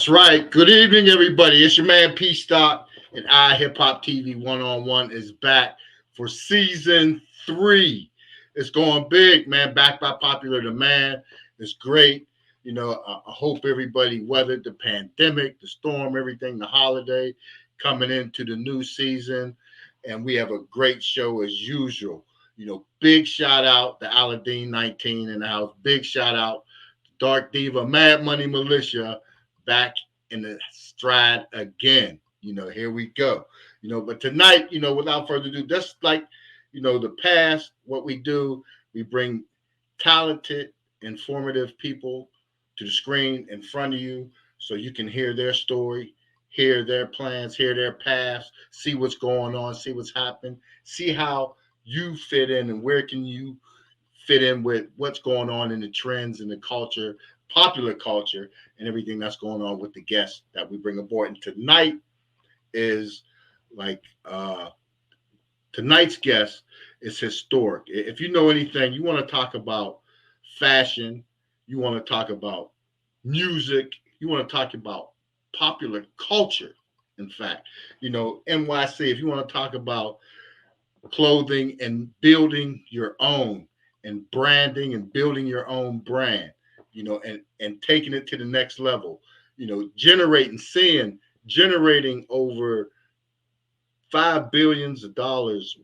That's right. Good evening, everybody. It's your man PStock, and iHipHopTV one-on-one is back for season 3. It's going big, man. Backed by popular demand. It's great. I hope everybody weathered the pandemic, the storm, everything, the holiday, coming into the new season. And we have a great show as usual. Big shout out to Aladdin 19 in the house. Big shout out to Dark Diva, Mad Money Militia, back in the stride again. Here we go. But tonight, without further ado, just like, the past, what we do, we bring talented, informative people to the screen in front of you so you can hear their story, hear their plans, hear their paths, see what's going on, see what's happening, see how you fit in and where can you fit in with what's going on in the trends and the culture, popular culture, and everything that's going on with the guests that we bring aboard. And tonight is tonight's guest is historic. If you know anything, you want to talk about fashion, you want to talk about music, you want to talk about popular culture. In fact, NYC, if you want to talk about clothing and building your own and branding and building your own brand, and taking it to the next level, generating over $5 billion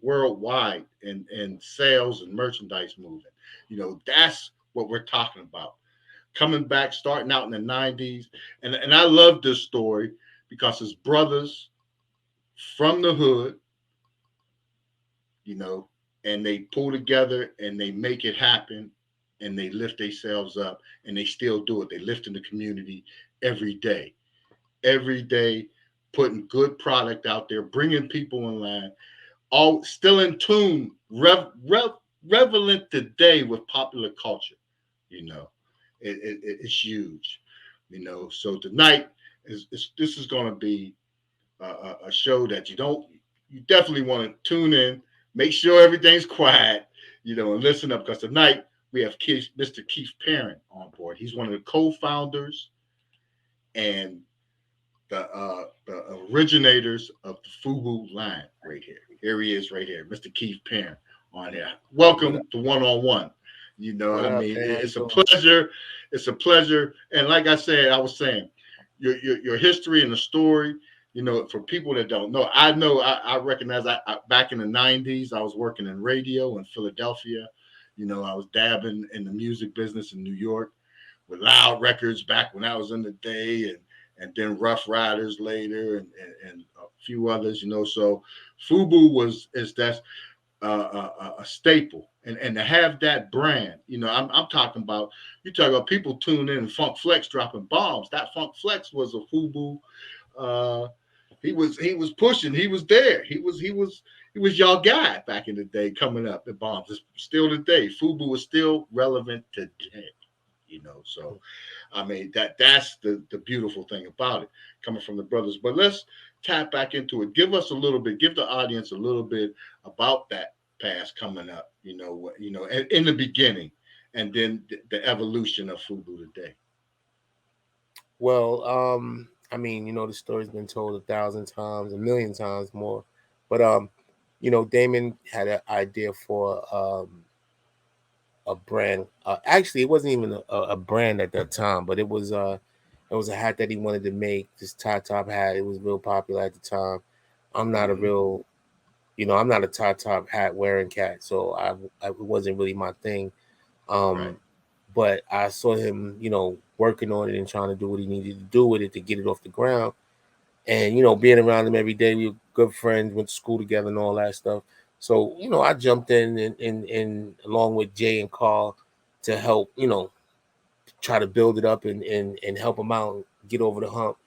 worldwide in sales and merchandise movement. That's what we're talking about. Coming back, starting out in the 90s. And I love this story because his brothers from the hood, and they pull together and they make it happen and they lift themselves up and they still do it. They lift in the community every day, putting good product out there, bringing people in line, all still in tune, relevant today with popular culture. It's huge. So tonight this is going to be a show that you definitely want to tune in. Make sure everything's quiet, and listen up, because tonight we have Mr. Keith Perrin on board. He's one of the co-founders and the originators of the FUBU line right here. Here he is right here, Mr. Keith Perrin on here. Welcome to One-on-One. What I mean? It's a pleasure. It's a pleasure. And like I was saying, your history and the story, for people that don't know, I recognize I back in the 90s, I was working in radio in Philadelphia. I was dabbing in the music business in New York with Loud Records back when I was in the day, and then Rough Riders later, and a few others, So FUBU is a staple, and to have that brand, I'm talking about. You talk about people tuning in and Funk Flex dropping bombs. That Funk Flex was a FUBU. He was pushing. He was there. He was y'all guy back in the day, coming up at bombs. It's still today. FUBU is still relevant today. So I mean that's the beautiful thing about it, coming from the brothers. But let's tap back into it. Give us a little bit. Give the audience a little bit about that past coming up. In the beginning, and then the evolution of FUBU today. Well, I mean, the story's been told 1,000 times, 1,000,000 times more. But Daymond had an idea for a brand. Actually, it wasn't even a brand at that time, but it was a hat that he wanted to make. This tie top hat. It was real popular at the time. I'm not a real, I'm not a tie top hat wearing cat, so it wasn't really my thing. Right. But I saw him, working on it and trying to do what he needed to do with it to get it off the ground. And, being around him every day, we were good friends, went to school together and all that stuff. So, I jumped in and along with Jay and Carl to help, try to build it up and help him out, get over the hump.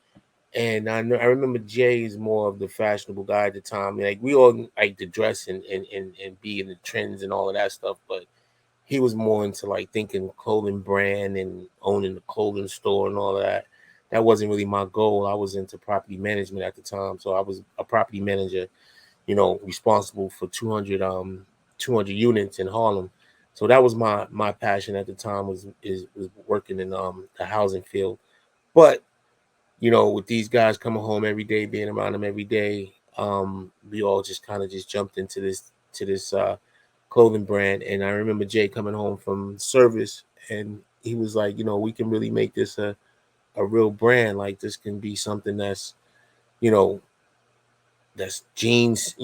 And I remember Jay is more of the fashionable guy at the time. Like, we all like to dress and be in the trends and all of that stuff, but he was more into like thinking clothing brand and owning the clothing store and all of that. That wasn't really my goal. I was into property management at the time. So I was a property manager, responsible for 200 units in Harlem. So that was my passion at the time, was working in the housing field. But with these guys coming home every day, being around them every day, we all just kind of just jumped into this clothing brand. And I remember Jay coming home from service, and he was like, we can really make this a real brand. Like this can be something you know, that's jeans,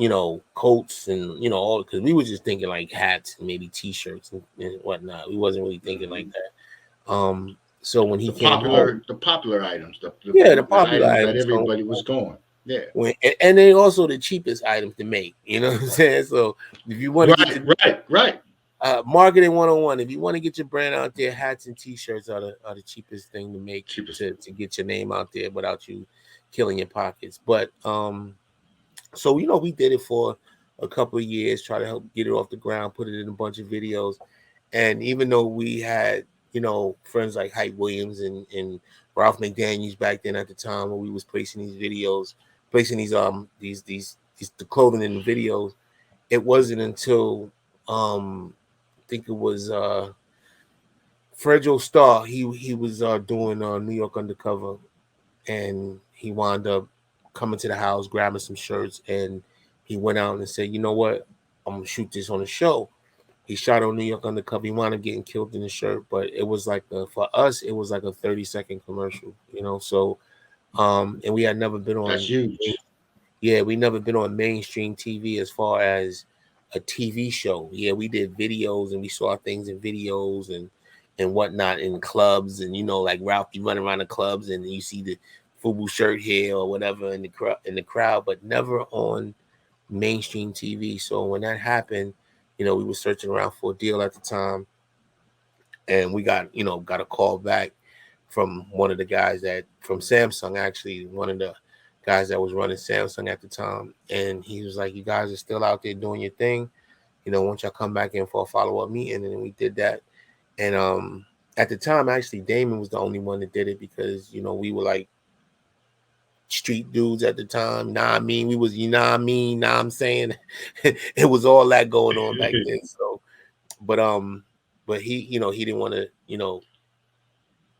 coats, and all, because we were just thinking like hats and maybe t-shirts and whatnot. We wasn't really thinking like that. So when he came home, The popular items, yeah, the the popular items that items. So everybody was going. Yeah. and they also the cheapest items to make. You know what I'm saying? So if you want to get Right, your right. marketing 101, if you want to get your brand out there, hats and t-shirts are the cheapest thing to make Cheapest. to get your name out there without you killing your pockets. But so we did it for a couple of years, try to help get it off the ground, put it in a bunch of videos. And even though we had, friends like Hype Williams and Ralph McDaniels back then at the time when we was placing these videos, placing these the clothing in the videos, it wasn't until I think it was Fredro Starr. He was doing New York Undercover, and he wound up coming to the house, grabbing some shirts, and he went out and said, "You know what? I'm gonna shoot this on a show." He shot on New York Undercover. He wound up getting killed in the shirt, but it was like for us, it was like a 30-second commercial, So, and we had never been That's on, huge. yeah, we never been on mainstream TV as far as a TV show. Yeah, we did videos and we saw things in videos and whatnot in clubs, and like Ralph, you run around the clubs and you see the FUBU shirt here or whatever in the crowd, but never on mainstream TV. So when that happened, we were searching around for a deal at the time, and we got a call back from one of the guys from Samsung, actually, one of the guys that was running Samsung at the time, and he was like, "You guys are still out there doing your thing. Why don't y'all come back in for a follow-up meeting?" And then we did that. And at the time, actually, Daymond was the only one that did it because we were like street dudes at the time. Nah, I mean, we was, nah, I'm saying, it was all that going on back then. So, but he didn't want to,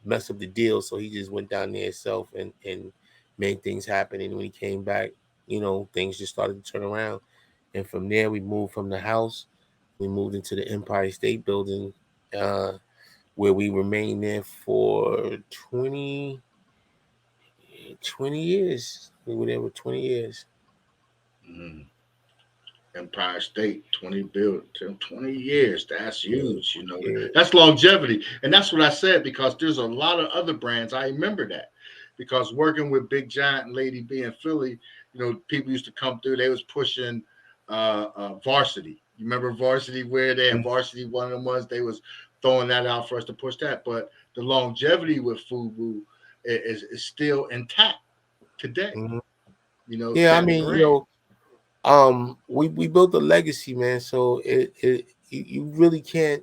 mess up the deal, so he just went down there himself and made things happen. And when he came back, things just started to turn around. And from there, we moved from the house. We moved into the Empire State Building, uh, where we remained there for 20 years. We were there for 20 years. Mm. Empire State, 20 years. That's huge. Yeah. That's longevity. And that's what I said, because there's a lot of other brands. I remember that because working with Big Giant and Lady B in Philly, people used to come through. They was pushing Varsity. You remember Varsity wear? They had Varsity, one of the ones they was throwing that out for us to push that. But the longevity with FUBU is still intact today. Mm-hmm. Yeah, I That mean, brand. we built a legacy, man. So you really can't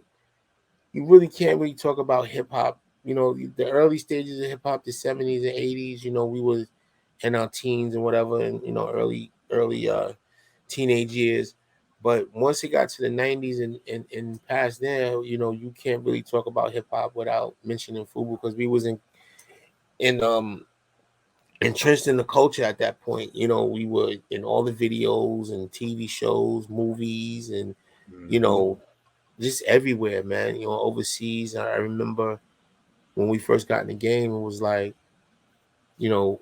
really talk about hip hop. The early stages of hip hop, the 70s and 80s. We were in our teens and whatever, and early teenage years. But once it got to the 90s and past there, you can't really talk about hip hop without mentioning FUBU, because we was in entrenched in the culture at that point. We were in all the videos and TV shows, movies, and Mm-hmm. just everywhere, man. Overseas. I remember when we first got in the game, it was like, you know,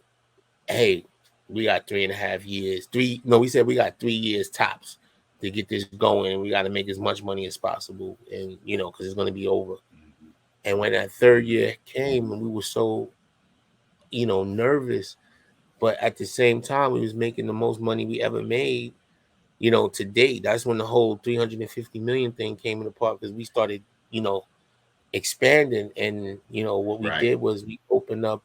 hey, we got 3.5 years. We said we got 3 years tops to get this going. We got to make as much money as possible, and because it's going to be over. And when that third year came, and we were so, nervous, but at the same time, we was making the most money we ever made, to date. That's when the whole 350 million thing came into part, because we started, expanding. And what we Right. did was we opened up,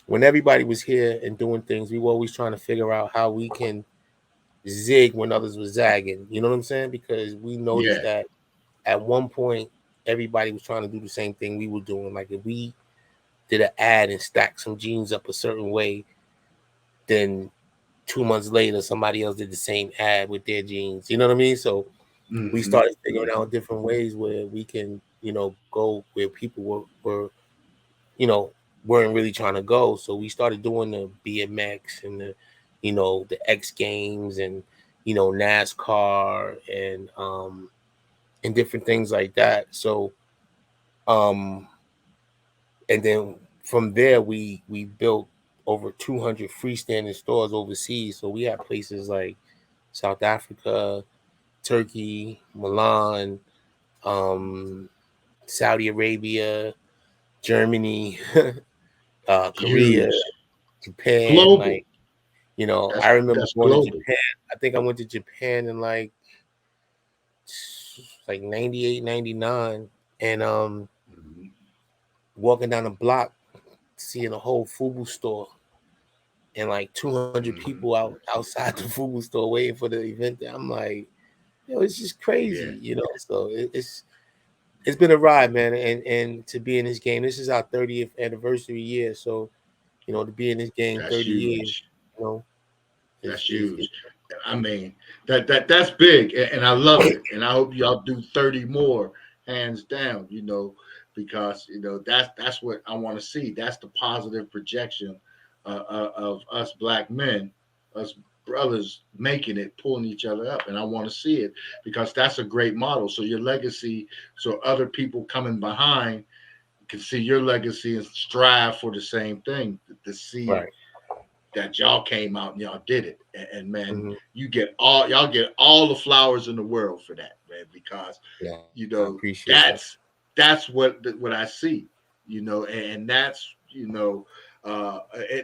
when everybody was here and doing things, we were always trying to figure out how we can zig when others were zagging. You know what I'm saying? Because we noticed Yeah. that at one point everybody was trying to do the same thing we were doing. Like if we did an ad and stacked some jeans up a certain way, then 2 months later somebody else did the same ad with their jeans. You know what I mean? So we Mm-hmm. started figuring out different ways where we can, go where people were, you know, weren't really trying to go. So we started doing the BMX and the X Games and NASCAR and different things like that. So um and then from there we built over 200 freestanding stores overseas. So we had places like South Africa, Turkey, Milan, um, Saudi Arabia, Germany, Korea, Huge. Japan. Global. Like, I remember That's going to global. Japan. I think I went to Japan in like 98, 99, and Mhm. walking down the block, seeing a whole FUBU store and like 200 people Mhm. outside the FUBU store waiting for the event. I'm like, it's just Yeah, crazy. So it's been a ride, man, and to be in this game. This is our 30th anniversary year, so to be in this game that's 30 years, huge. you know, That's is huge. I mean, that's big, and I love it. And I hope y'all do 30 more, hands down. Because that's what I want to see. That's the positive projection of us black men, us brothers making it, pulling each other up, and I want to see it because that's a great model. So your legacy, so other people coming behind can see your legacy and strive for the same thing to see right. that y'all came out and y'all did it. And man, Hmm. y'all get all the flowers in the world for that, man, because Yeah, I you know appreciate that. that's what I see, and that's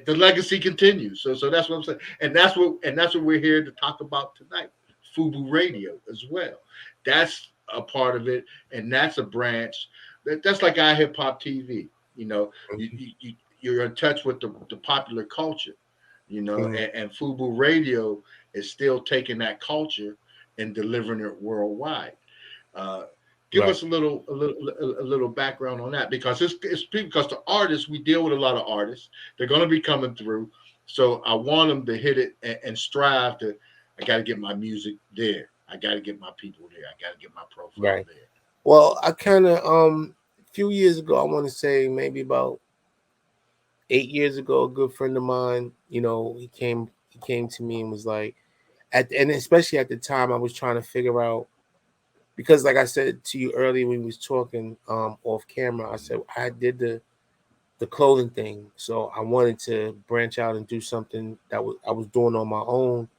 the legacy continues. So that's what I'm saying, and that's what we're here to talk about tonight. FUBU Radio as well. That's a part of it, and that's a branch. That's like iHipHopTV. You're in touch with the popular culture, Hmm. and FUBU Radio is still taking that culture and delivering it worldwide. Uh, give Right. us a little background on that because it's because the artists we deal with a lot of artists. They're going to be coming through, so I want them to hit it and strive to. I got to get my music there. I got to get my people there. I got to get my profile Right. there. Well, I kind of a few years ago, I want to say maybe about 8 years ago, a good friend of mine, he came to me and was like, and especially at the time, I was trying to figure out because, like I said to you earlier when we was talking off camera, I Mhm. said I did the clothing thing, so I wanted to branch out and do something that I was doing on my own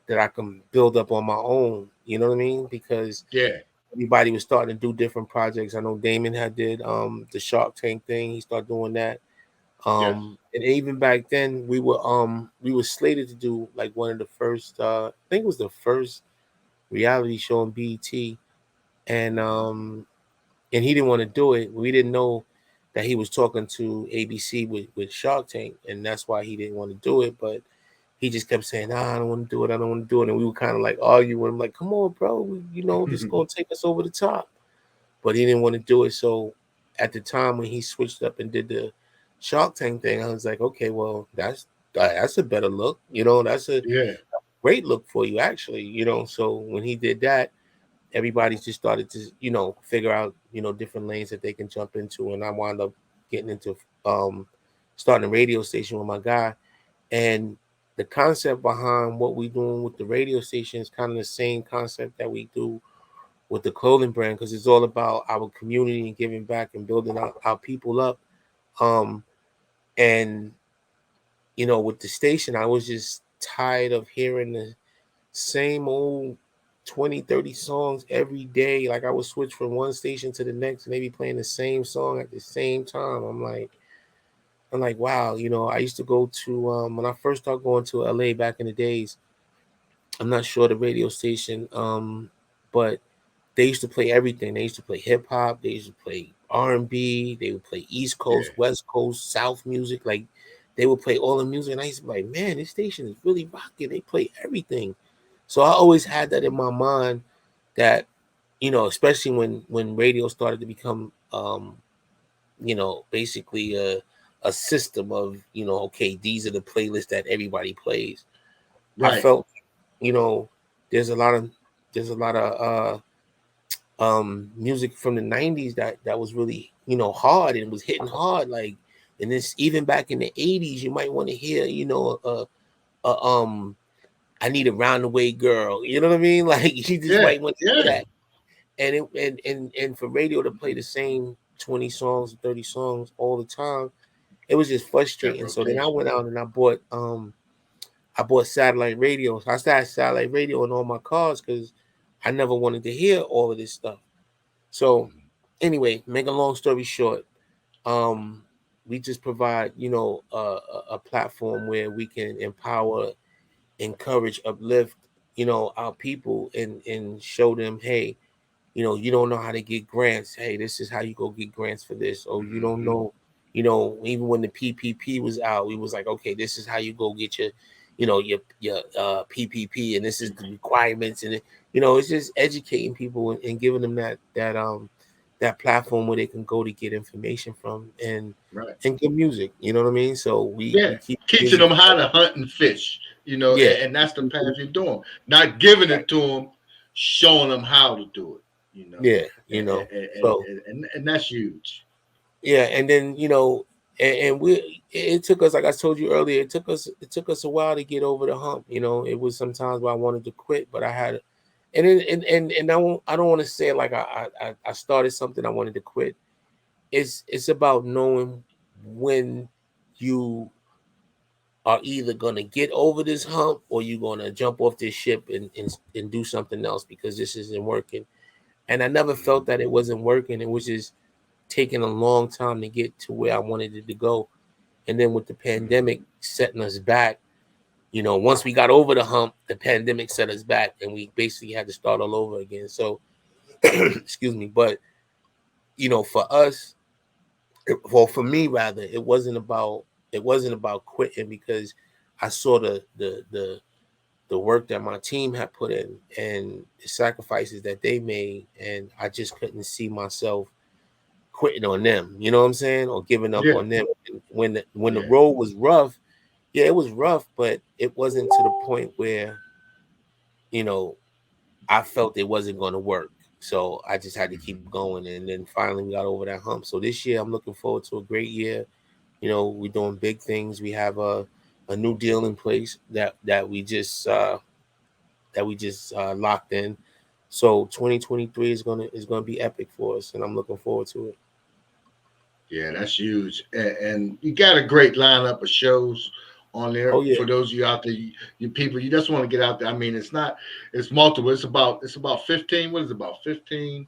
that I can build up on my own. You know what I mean? Because Yeah. everybody was starting to do different projects. I know Daymond had did the Shark Tank thing. He started doing that. Yes. And even back then we were slated to do like one of the first I think it was the first reality show on BET, and and he didn't want to do it. We didn't know that he was talking to ABC with Shark Tank, and that's why he didn't want to do it. But he just kept saying, "Nah, I don't want to do it. I don't want to do it." And we were kind of like arguing. I'm like, "Come on, bro. This is gonna take us over the top." But he didn't want to do it. So at the time when he switched up and did the Shark Tank thing, I was like, "Okay, well, that's a better look. That's a Yeah. great look for you, actually. So when he did that, everybody just started to figure out different lanes that they can jump into, and I wound up getting into starting a radio station with my guy, and the concept behind what we're doing with the radio station is kind of the same concept that we do with the clothing brand, because it's all about our community and giving back and building our people up. um and with the station, I was just tired of hearing the same old 20, 30 songs every day. Like, I would switch from one station to the next and they be playing the same song at the same time. I'm like, wow. I used to go to when I first started going to LA back in the days. I'm not sure the radio station, but they used to play everything. They used to play hip hop, they used to play R&B, they would play East Coast, Yeah. West Coast, South music. Like, they would play all the music, and I used to be like, man, this station is really rocking. They play everything. So I always had that in my mind that, especially when radio started to become basically a system of, okay, these are the playlists that everybody plays. I Right. felt, you know, there's a lot of music from the 90s that was really hard and was hitting hard. Like, And this even back in the 80s, you might want to hear, you know, I need a roundaway girl. You know what I mean? Like you just Yeah, might want to hear yeah. that. And and for radio to play the same 20 songs, 30 songs all the time, it was just That frustrating. So then I rotation. went out and I bought satellite radio. So I started satellite radio in all my cars because I never wanted to hear all of this stuff. So anyway, make a long story short, um, we just provide, you know, a platform where we can empower, encourage, uplift, you know, our people and show them, hey, you know, you don't know how to get grants. Hey, this is how you go get grants for this. Or you don't Mm-hmm. know, you know, even when the PPP was out, we was like, okay, this is how you go get your, you know, your PPP, and this is the requirements, and you know, it's just educating people and giving them that platform where they can go to get information from Right. and good music. You know what I mean? So we Yeah. keep Teaching music. them how to hunt and fish, Yeah, and that's the path you're doing. Not giving it to them, showing them how to do it. yeah, you And, know. and, and, So and that's huge. yeah, and then you know, and we it took us, like I told you earlier, it took us a while to get over the hump. You know, it was sometimes where I wanted to quit, but I had, and I don't want to say like I started something I wanted to quit. It's about knowing when you are either gonna get over this hump or you're gonna jump off this ship and do something else because this isn't working. And I never felt that it wasn't working. It was just taking a long time to get to where I wanted it to go. And then with the Mm-hmm. pandemic setting us back, you know, once we got over the hump, the pandemic set us back and we basically had to start all over again. So, excuse me. But, you know, for us, well, for me rather, it wasn't about quitting because I saw the work that my team had put in and the sacrifices that they made, and I just couldn't see myself quitting on them. You know what I'm saying? Or giving up Yeah. on them. And when the Yeah. road was rough, yeah, it was rough, but it wasn't to the point where, you know, I felt it wasn't going to work. So I just had to keep Mm-hmm. going. And then finally we got over that hump. So this year I'm looking forward to a great year. You know, we're doing big things. We have a new deal in place that we just locked in. So 2023 is gonna be epic for us, and I'm looking forward to it. Yeah, that's huge. And you got a great lineup of shows on Oh there yeah, for those of you out there, you people, you just want to get out there. I mean, it's multiple. It's about 15. What is it, about 15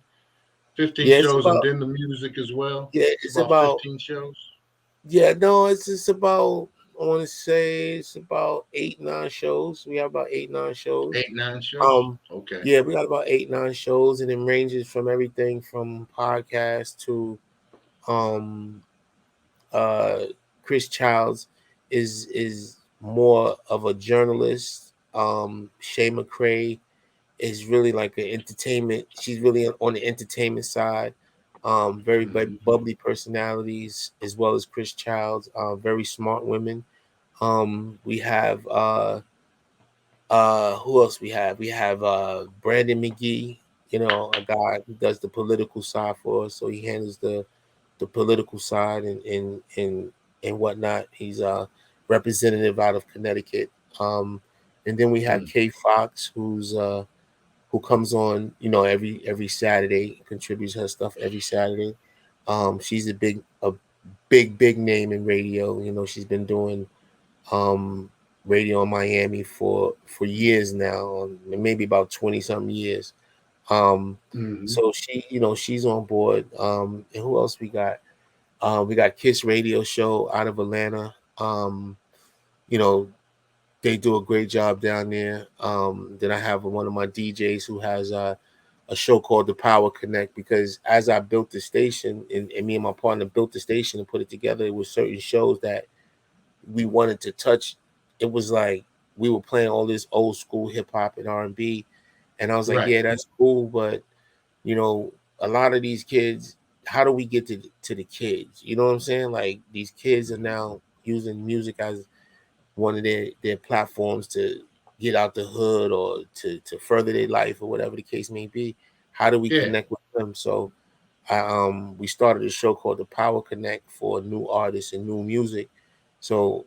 yeah. It's shows, and about then the music as well. yeah. It's It's about about 15 shows. yeah. No, it's just about. I want to say it's about 8, 9 shows. We have about 8, 9 shows. 8, 9 shows. Um, Okay. yeah, we got about 8, 9 shows, and it ranges from everything from podcasts to um uh Chris Childs is more of a journalist. Shay McCrae is really like an entertainment. She's really on the entertainment side. Very Hmm. bubbly personalities as well as Chris Childs. Very smart women. We have who else we have? We have Brandon McGee. You know, a guy who does the political side for us. So he handles the political side and whatnot. He's a representative out of Connecticut. Um, and then we have Kay Fox, who comes on, you know, every Saturday, contributes her stuff every Saturday. She's a big name in radio. You know, she's been doing um radio in Miami for years now, maybe about 20 something years. Um, Hmm. so she's on board. And who else we got? We got Kiss Radio Show out of Atlanta. You know, they do a great job down there. Then I have one of my DJs who has a show called The Power Connect, because as I built the station and me and my partner built the station and put it together, it was certain shows that we wanted to touch. It was like we were playing all this old school hip hop and R&B, and I was like, Right. yeah, that's cool, but you know, a lot of these kids, how do we get to the kids? You know what I'm saying? Like these kids are now using music as one of their platforms to get out the hood or to further their life or whatever the case may be. How do we Yeah. connect with them? So we started a show called the Power Connect for new artists and new music. So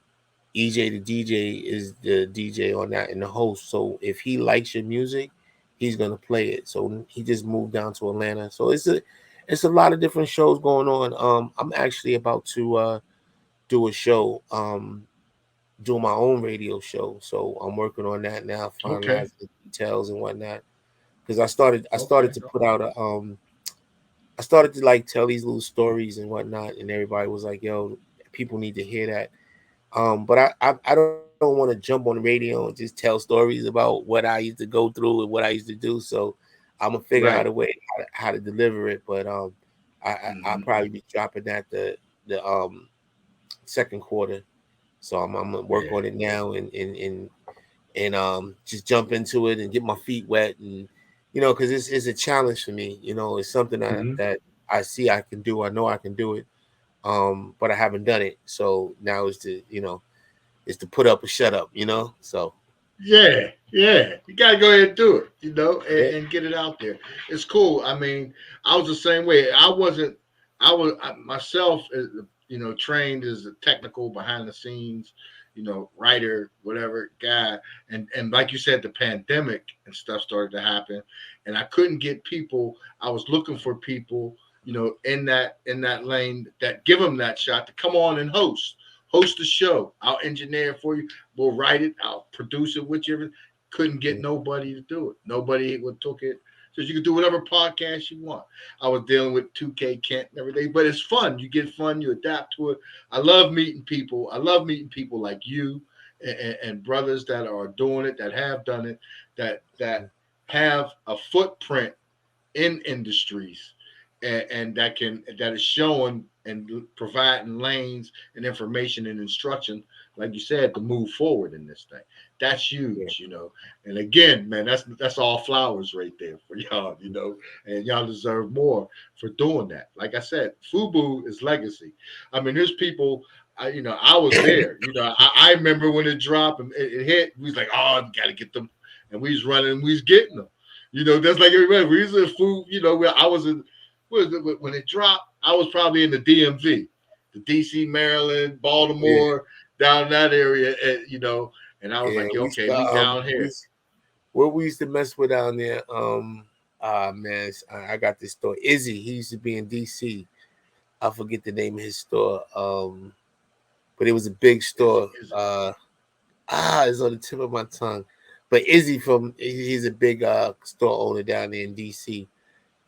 EJ the DJ is the DJ on that and the host. So if he likes your music, he's gonna play it. So he just moved down to Atlanta. So it's a lot of different shows going on. I'm actually about to do a show, do my own radio show. So I'm working on that now, Okay. finalizing the details and whatnot. Because I started Okay. to put out a I started to like tell these little stories and whatnot, and everybody was like, "Yo, people need to hear that." But I don't want to jump on the radio and just tell stories about what I used to go through and what I used to do. So I'm gonna figure out a Right. way how to deliver it. But I'll Hmm. probably be dropping that the second quarter. So I'm gonna work Yeah. on it now and just jump into it and get my feet wet and because it's a challenge for me. It's something Hmm. that I see I can do. I know I can do it. But I haven't done it. So now is to put up or shut up. So Yeah, yeah. You gotta go ahead and do it, yeah, and get it out there. It's cool. I mean, I was the same way. I wasn't. Myself, trained as a technical behind the scenes, writer, whatever guy, and like you said, the pandemic and stuff started to happen, and I couldn't get people. I was looking for people, in that lane that give them that shot to come on and host the show. I'll engineer it for you. We'll write it. I'll produce it with you. Couldn't get nobody to do it. Nobody would took it. So you can do whatever podcast you want. I was dealing with 2K Kent and everything, but it's fun. You get fun. You adapt to it. I love meeting people. I love meeting people like you and brothers that are doing it, that have done it, that have a footprint in industries and that is showing and providing lanes and information and instruction, like you said, to move forward in this thing. That's yeah, huge. And again, man, that's all flowers right there for y'all. And y'all deserve more for doing that. Like I said, FUBU is legacy. I mean, there's people. I was there. I remember when it dropped and it hit. We was like, oh, you got to get them, and we was running, we was getting them. That's like everybody. We was in food. Where I was in. When it dropped? I was probably in the DMV, the DC, Maryland, yeah, Baltimore, down in that area, and I was yeah. like, We used okay, to, we down here. what we used to mess with down there. Man, I got this store. Izzy, he used to be in DC. I forget the name of his store. But it was a big store. Is it? It's on the tip of my tongue. But Izzy he's a big store owner down there in DC,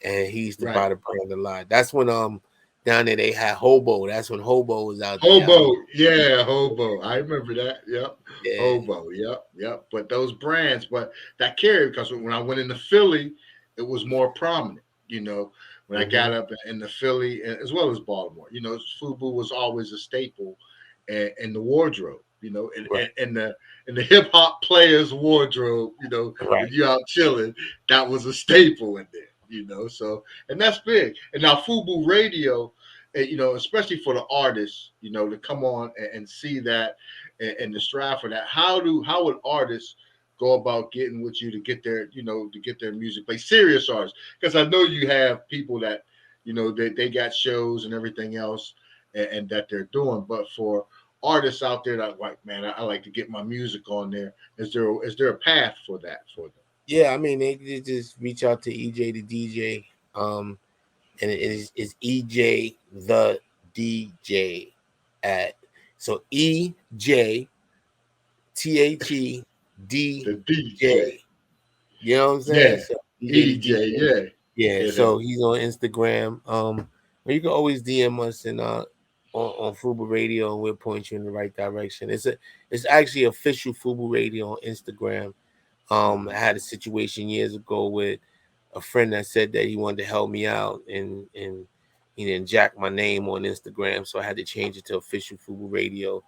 and he used to Right. buy the brand a lot. That's when down there they had Hobo. That's when Hobo was out there. I Hobo, remember. yeah, Hobo. I remember that. Yep, Yeah. Hobo. Yep. But those brands, but that carried because when I went into Philly, it was more prominent. When I Mm-hmm. got up in the Philly as well as Baltimore, FUBU was always a staple in the wardrobe. Right. In the hip hop players' wardrobe. When Right. you out chilling, that was a staple in there. So and that's big. And now FUBU Radio, especially for the artists, to come on and see that and to strive for that. How would artists go about getting with you to get their music played? Serious artists, because I know you have people that they got shows and everything else and that they're doing, but for artists out there that like, man, I like to get my music on there. Is there a path for that for them? Yeah, I mean they just reach out to EJ the DJ. Um, and it's EJ the DJ at so The EJTHEDJ. DJ, You know what I'm saying? yeah, So EJ the EJ, DJ. yeah, Yeah, hit so him. he's on Instagram. You can always DM us and on FUBU Radio, and we'll point you in the right direction. It's actually official FUBU Radio on Instagram. I Mhm. had a situation years ago with a friend that said that he wanted to help me out, and he didn't jack my name on Instagram, so I had to change it to official FUBU Radio.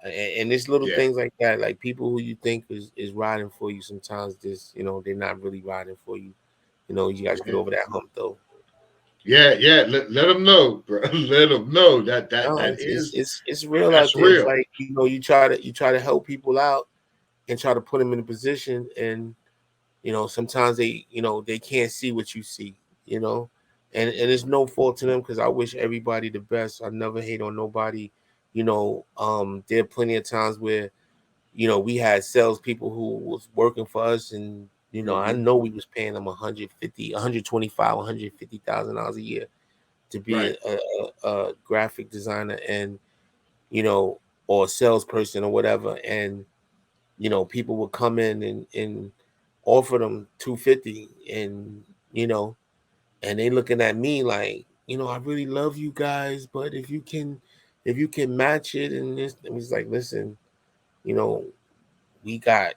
And it's little Yeah, things like that, like people who you think is riding for you, sometimes just they're not really riding for you. You guys get yeah. over that hump though. Yeah. Let them know, bro. Let them know that that No, that it's it's is it's, it's real out that's there. It's real. like you try to help people out and try to put them in a position, and sometimes they can't see what you see, you know, and it's no fault to them because I wish everybody the best. I never hate on nobody. There are plenty of times where we had salespeople who was working for us, and I Mm-hmm. know we was paying them 150, 125, $150,000 a year to be Right. a graphic designer, and or a salesperson or whatever, and people would come in and offer them 250, and and they looking at me like, I really love you guys, but if you can match it, and it's like, listen, you know, we got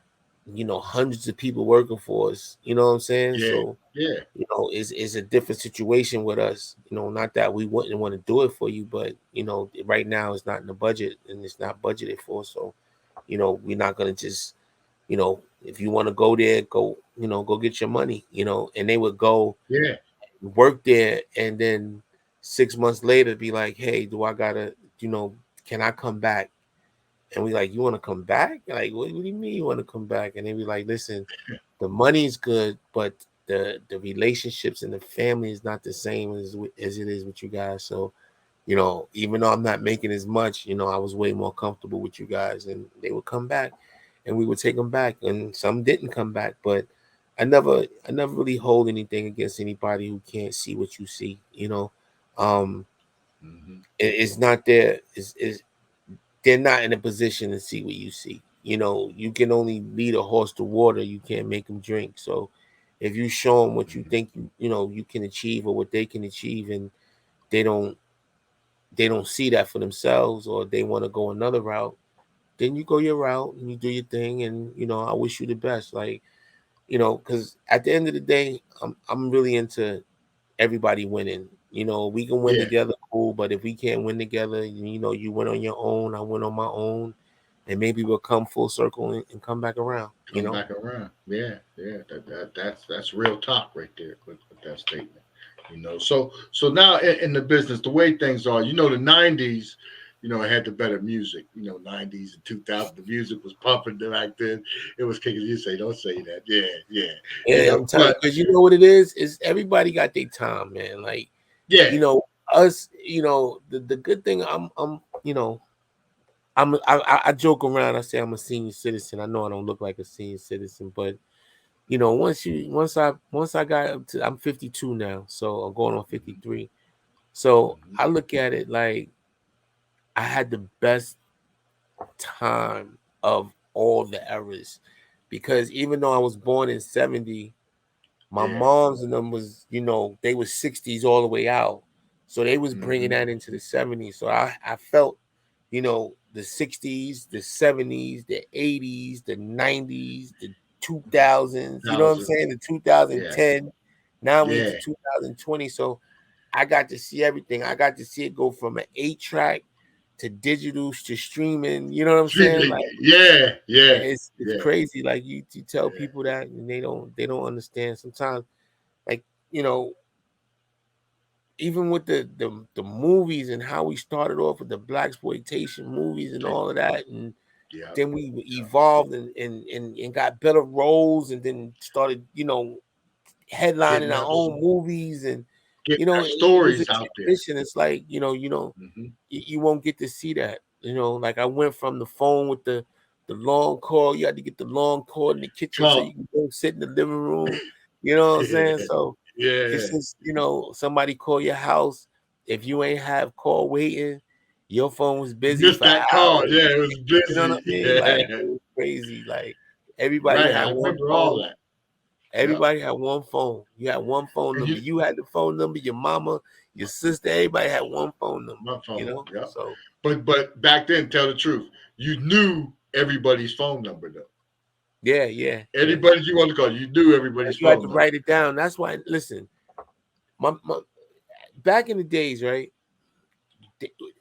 hundreds of people working for us. You know what I'm saying? Yeah. So Yeah. it's a different situation with us. Not that we wouldn't want to do it for you, but right now it's not in the budget and it's not budgeted for. So we're not gonna just if you want to go there, go get your money. And they would go Yeah. work there, and then 6 months later be like, hey, do I gotta can I come back? And we like, you want to come back? Like, what do you mean you want to come back? And they be like, listen, the money's good, but the relationships and the family is not the same as it is with you guys. So, even though I'm not making as much, I was way more comfortable with you guys, and they would come back, and we would take them back, and some didn't come back, but I never really hold anything against anybody who can't see what you see. Um, Mm-hmm. it's not there. Is They're not in a position to see what you see. You can only lead a horse to water. You can't make them drink. So if you show them what you Mm-hmm. think you can achieve, or what they can achieve, and they don't see that for themselves, or they want to go another route, then you go your route and you do your thing. And I wish you the best. Like, because at the end of the day, I'm really into everybody winning. We can win Yeah. together, cool. But if we can't win together, you went on your own, I went on my own, and maybe we'll come full circle and come back around. Come back around. Yeah. Yeah. That's real talk right there with that statement. So now in the business, the way things are, the '90s. It had the better music. '90s and 2000, the music was pumping back then. It was kicking. You say, don't say that. Yeah, yeah. Yeah, I'm telling you, But because you know what it is everybody got their time, man. Like, yeah, you know, us, the good thing, I joke around. I say I'm a senior citizen. I know I don't look like a senior citizen, but once I got up to, I'm 52 now, so I'm going on hmm 53. So hmm I look at it like I had the best time of all the eras, because even though I was born in '70, my yeah, mom's and them was, they was '60s all the way out. So they was bringing hmm that into the '70s. So I felt, the '60s, the '70s, the '80s, the '90s, the 2000s, you know what I'm 2000, saying? The yeah, 2010. Now we yeah. into 2020. So I got to see everything. I got to see it go from an 8-track to digital to streaming. You know what I'm saying? Streaming, Like, yeah, yeah, it's yeah, crazy. Like, you tell yeah. people that, and they don't understand sometimes. Like, you know, even with the movies, and how we started off with the black exploitation movies and Take, all of that, and yep, then we yep. evolved and got better roles, and then started headlining Getting our us, own movies, and getting our it was a stories out there. transition. It's like, Hmm you won't get to see that. Like, I went from the phone with the long cord. You had to get the long cord in the kitchen so Talk. you can go sit in the living room. You know what I'm Yeah, saying? So it's yeah. just, somebody call your house. If you ain't have call waiting, your phone was You busy missed for that call. hours. Yeah, it was You know what busy. I mean? Like, Yeah, it was crazy. Like, everybody right. had I one remember all phone. that. Yep. Everybody had one phone. You had one phone And number. you, You had the phone number. Your mama, your sister, everybody had one phone number. my phone. Yep. So But back then, tell the truth, you knew everybody's phone number though. yeah, yeah, yeah. Anybody you want to call, you knew everybody's You had phone to number. write it down. That's why. Listen, my back in the days, right?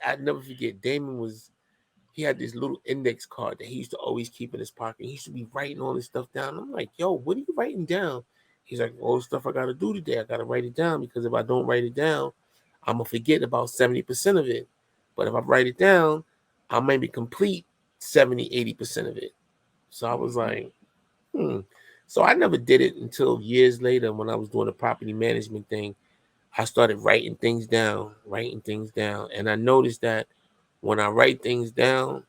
I'd never forget. Daymond was. He had this little index card that he used to always keep in his pocket. He used to be writing all this stuff down. I'm like, yo, what are you writing down? He's like, all the stuff I got to do today. I got to write it down, because if I don't write it down, I'm gonna forget about 70% of it. But if I write it down, I maybe complete 70, 80% of it. So I was Hmm like, hmm. So I never did it until years later, when I was doing a property management thing. I started writing things down, and I noticed that when I write things down,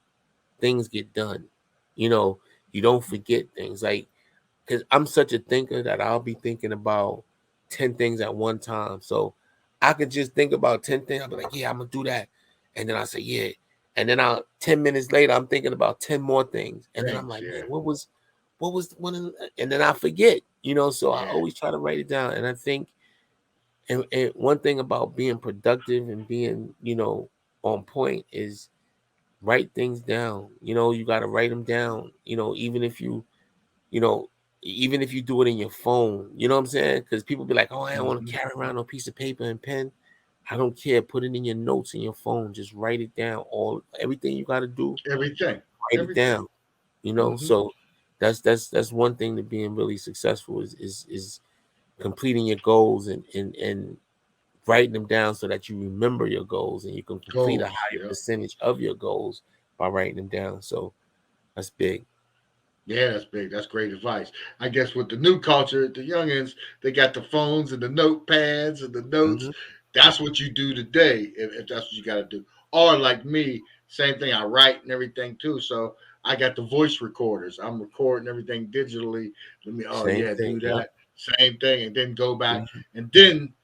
things get done. You know, you don't forget things. Like, because I'm such a thinker that I'll be thinking about 10 things at one time. So I could just think about 10 things. I'll be like, yeah, I'm gonna do that. And then I say, yeah. And then I'll 10 minutes later, I'm thinking about 10 more things. And then I'm Thanks. like, man, Yeah. what was one of the, and then I forget, so I Yeah. always try to write it down. And I think and one thing about being productive and being, on point is write things down. You got to write them down, you know, even if you do it in your phone, you know what I'm saying? Because people be like, oh, I don't want to Hmm. carry around a piece of paper and pen. I don't care. Put it in your notes in your phone. Just write it down. Everything you got to do, Everything. write it Everything. down. Hmm. So that's one thing to being really successful is completing your goals and writing them down so that you remember your goals and you can complete a Goals. higher Yeah. percentage of your goals by writing them down. So that's big. Yeah, that's big. That's great advice. I guess with the new culture, the youngins, they got the phones and the notepads and the notes. Hmm. That's what you do today, if that's what you got to do. Or like me, same thing. I write and everything too. So I got the voice recorders. I'm recording everything digitally. Let me, oh Same yeah, thing. do Yep. that. Same thing, and then go back Mhm. and then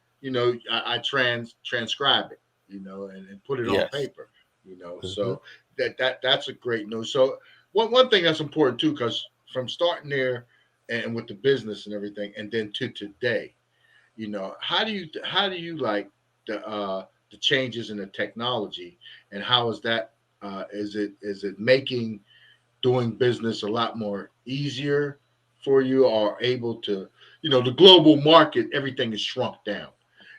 I transcribe it, and put it on Yes. paper. Hmm. So that's a great news. So one thing that's important too, because from starting there and with the business and everything, and then to today, how do you like the changes in the technology, and how is that is it making doing business a lot more easier for you, or able to, the global market, everything is shrunk down.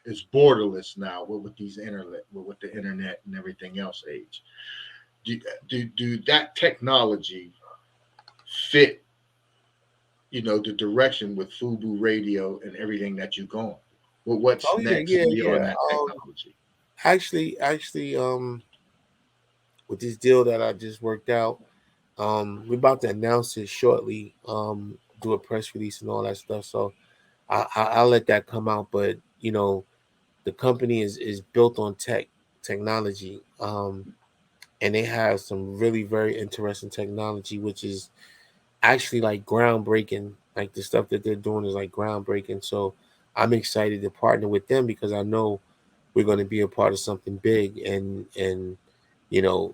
It's borderless now with these internet with the internet and everything else age. Do that technology fit, the direction with FUBU Radio and everything that you're going? Well, what's Oh yeah, next yeah, for you on yeah. that technology? Actually, with this deal that I just worked out, we're about to announce it shortly. Do a press release and all that stuff. So I'll let that come out. But the company is built on technology. And they have some really very interesting technology, which is actually like groundbreaking. Like the stuff that they're doing is like groundbreaking. So I'm excited to partner with them because I know we're going to be a part of something big, and you know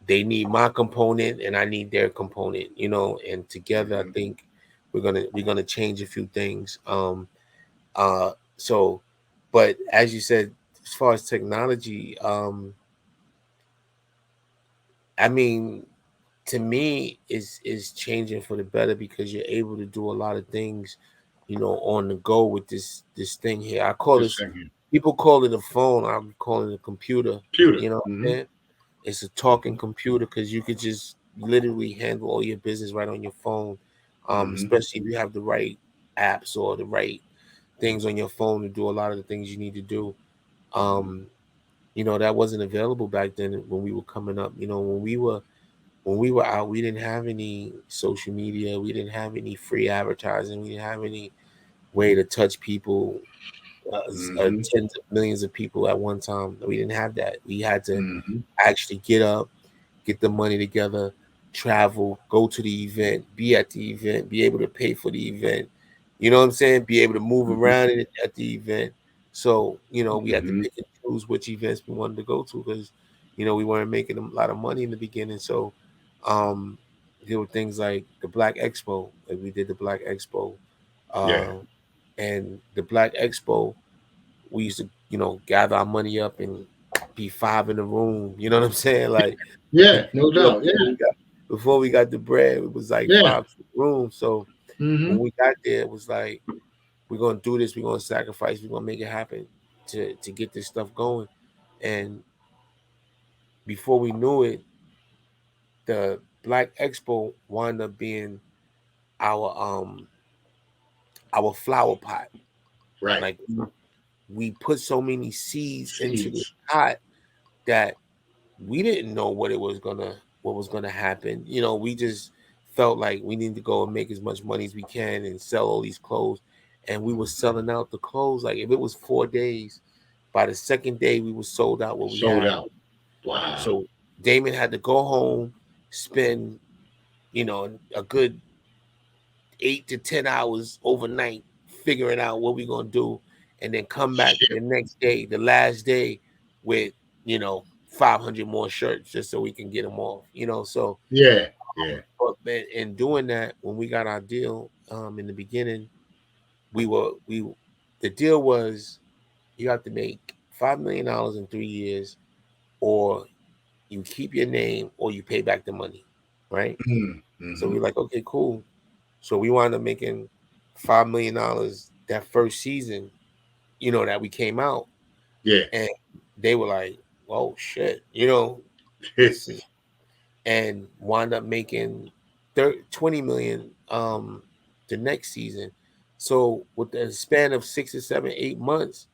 they need my component and I need their component, and together I Hmm. think we're gonna change a few things. Uh so but as you said, as far as technology, I mean, to me is changing for the better because you're able to do a lot of things, on the go with this thing here. I call Just this, thinking. people call it a phone, I'm calling it a computer. Computer. You know what I'm Hmm. saying? It's a talking computer because you could just literally handle all your business right on your phone. Hmm. Especially if you have the right apps or the right things on your phone to do a lot of the things you need to do. Hmm. Um, that wasn't available back then when we were coming up. When we were out, we didn't have any social media, we didn't have any free advertising, we didn't have any way to touch people, Hmm. tens of millions of people at one time. We didn't have that. We had to Hmm. actually get up, get the money together, travel, go to the event, be at the event, be able to pay for the event. You know what I'm saying? Be able to move Hmm. around at the event. So, we had to Hmm. pick and choose which events we wanted to go to because, we weren't making a lot of money in the beginning. So, um, there were things like the Black Expo. Like we did the Black Expo. Yeah. Uh, and the Black Expo, we used to, gather our money up and be five in the room. You know what I'm saying? Like, Yeah. No you know, doubt. Yeah. before we got the bread, it was like Yeah. five in the room. So when Hmm. we got there, it was like, we're gonna do this, we're gonna sacrifice, we're gonna make it happen to get this stuff going. And before we knew it, the Black Expo wound up being our our flower pot. Right. Like we put so many seeds into the Seeds. pot that we didn't know what was gonna happen. We just felt like we need to go and make as much money as we can and sell all these clothes. and we were selling out the clothes. Like if it was 4 days, by the second day we were sold out what we Sold had. out. Wow. So Daymond had to go home, spend, a good 8 to 10 hours overnight figuring out what we're gonna do, and then come back Shit. the next day, the last day, with 500 more shirts just so we can get them off. So Yeah. Yeah. but in doing that, when we got our deal, in the beginning, the deal was you have to make $5 million in 3 years, or you keep your name, or you pay back the money, right? So Mm-hmm. we're like, okay, cool. So we wound up making $5 million that first season, that we came out, Yeah. and they were like, "Whoa, shit," this is, and wound up making 20 million the next season. So with the span of 6 or 7, 8 months,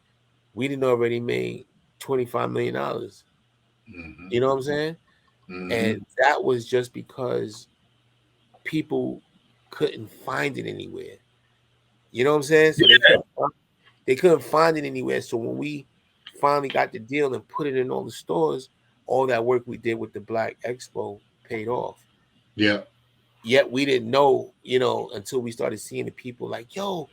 we didn't already made $25 million. Mm-hmm. You know what I'm saying? Mm-hmm. And that was just because people couldn't find it anywhere. You know what I'm saying? So they couldn't find it anywhere. So when we finally got the deal and put it in all the stores, all that work we did with the Black Expo paid off. Yeah. Yet we didn't know, until we started seeing the people like, yo,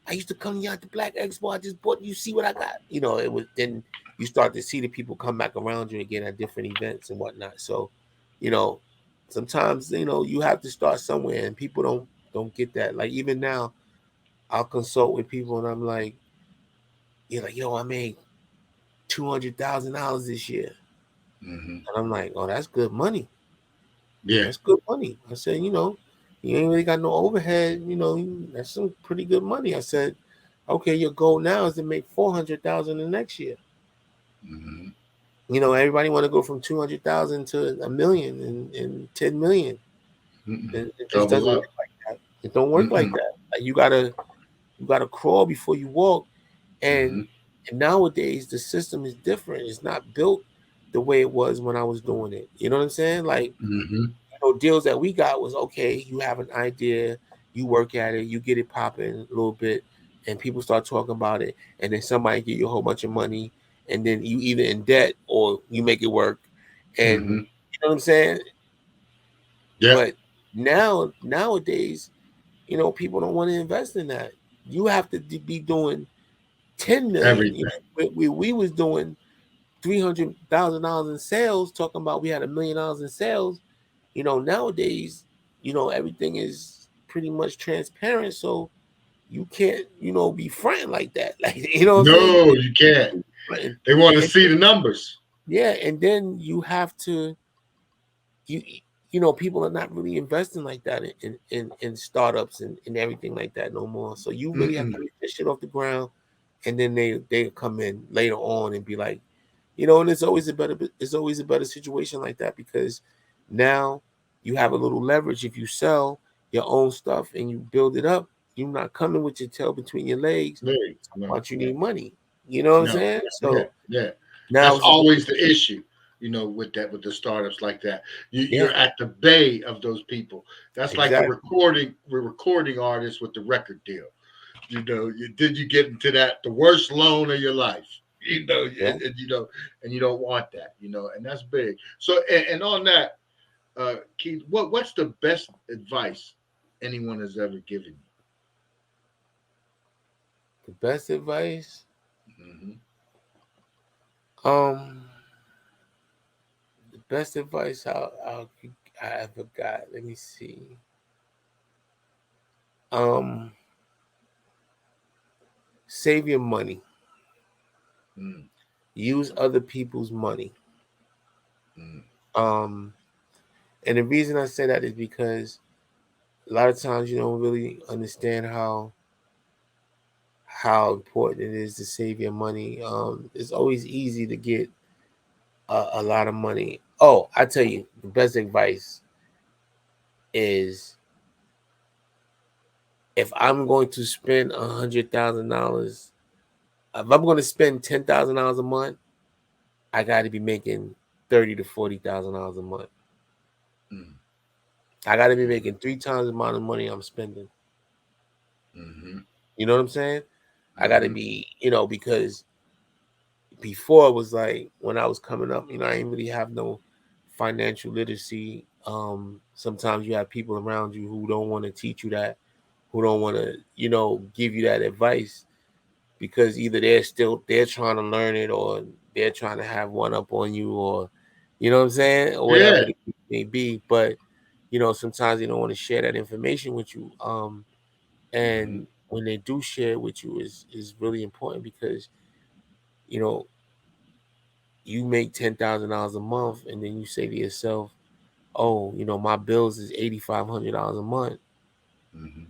I used to come here at the Black Expo. I just bought, you see what I got? It was, then you start to see the people come back around you again at different events and whatnot. So, you know, sometimes, you have to start somewhere, and people don't get that. Like even now, I'll consult with people and I'm like, you're like, yo, I made $200,000 this year. Mm-hmm. And I'm like, oh, that's good money. Yeah. That's good money. I said, you ain't really got no overhead. That's some pretty good money. I said, okay, your goal now is to make 400,000 the next year. Mm-hmm. Everybody want to go from 200,000 to a million and 10 million. Mm-mm. It just Double doesn't up. work like that. It don't work like Mm-mm. that. Like you gotta crawl before you walk. And Mm-hmm. nowadays the system is different. It's not built the way it was when I was doing it. You know what I'm saying? Like, Mm-hmm. deals that we got was, okay, you have an idea, you work at it, you get it popping a little bit, and people start talking about it, and then somebody give you a whole bunch of money, and then you either in debt or you make it work. And Mm-hmm. you know what I'm saying? Yep. But nowadays, people don't want to invest in that. You have to be doing 10 million. Everything. We was doing $300,000 in sales, talking about we had $1 million in sales. Nowadays, everything is pretty much transparent. So you can't, be fronting like that. Like, what I'm saying? You No, can't you can't. be fronting. They want to And see the numbers. yeah, and then you have to, you people are not really investing like that in startups and everything like that no more. So you really have to Mm-mm. get this shit off the ground, and then they come in later on and be like, and it's always a better situation like that, because now you have a little leverage. If you sell your own stuff and you build it up, you're not coming with your tail between your legs, No, no, but you need money. You know what I'm no. saying? Yeah, So yeah. now That's it's a good, always the issue, with that, with the startups like that. yeah, You're at the bay of those people. That's like the exactly. recording artist with the record deal. Did you get into that the worst loan of your life? Yeah. And you don't want that, and that's big. So, and on that, Keith, what's the best advice anyone has ever given The best advice, you? Mm-hmm. um, the best advice I ever got. Let me see. Um, Save your money. Mm-hmm. Use other people's money. Mm-hmm. Um, and the reason I say that is because a lot of times you don't really understand how important it is to save your money. It's always easy to get a lot of money. Oh, I tell you, the best advice is, if I'm going to spend $100,000, if I'm going to spend $10,000 a month, I got to be making $30,000 to $40,000 a month. I got to be making 3 times the amount of money I'm spending. Mm-hmm. You know what I'm saying? I got to Mm-hmm. be, because before it was like when I was coming up, I didn't really have no financial literacy. Sometimes you have people around you who don't want to teach you that, who don't want to, give you that advice because either they're trying to learn it or they're trying to have one up on you or you know what I'm saying, or whatever Yeah. the case may be. But sometimes they don't want to share that information with you. Mm-hmm. And when they do share it with you is really important because you know you make $10,000 a month and then you say to yourself, oh, my bills is $8,500 a month, Mm-hmm.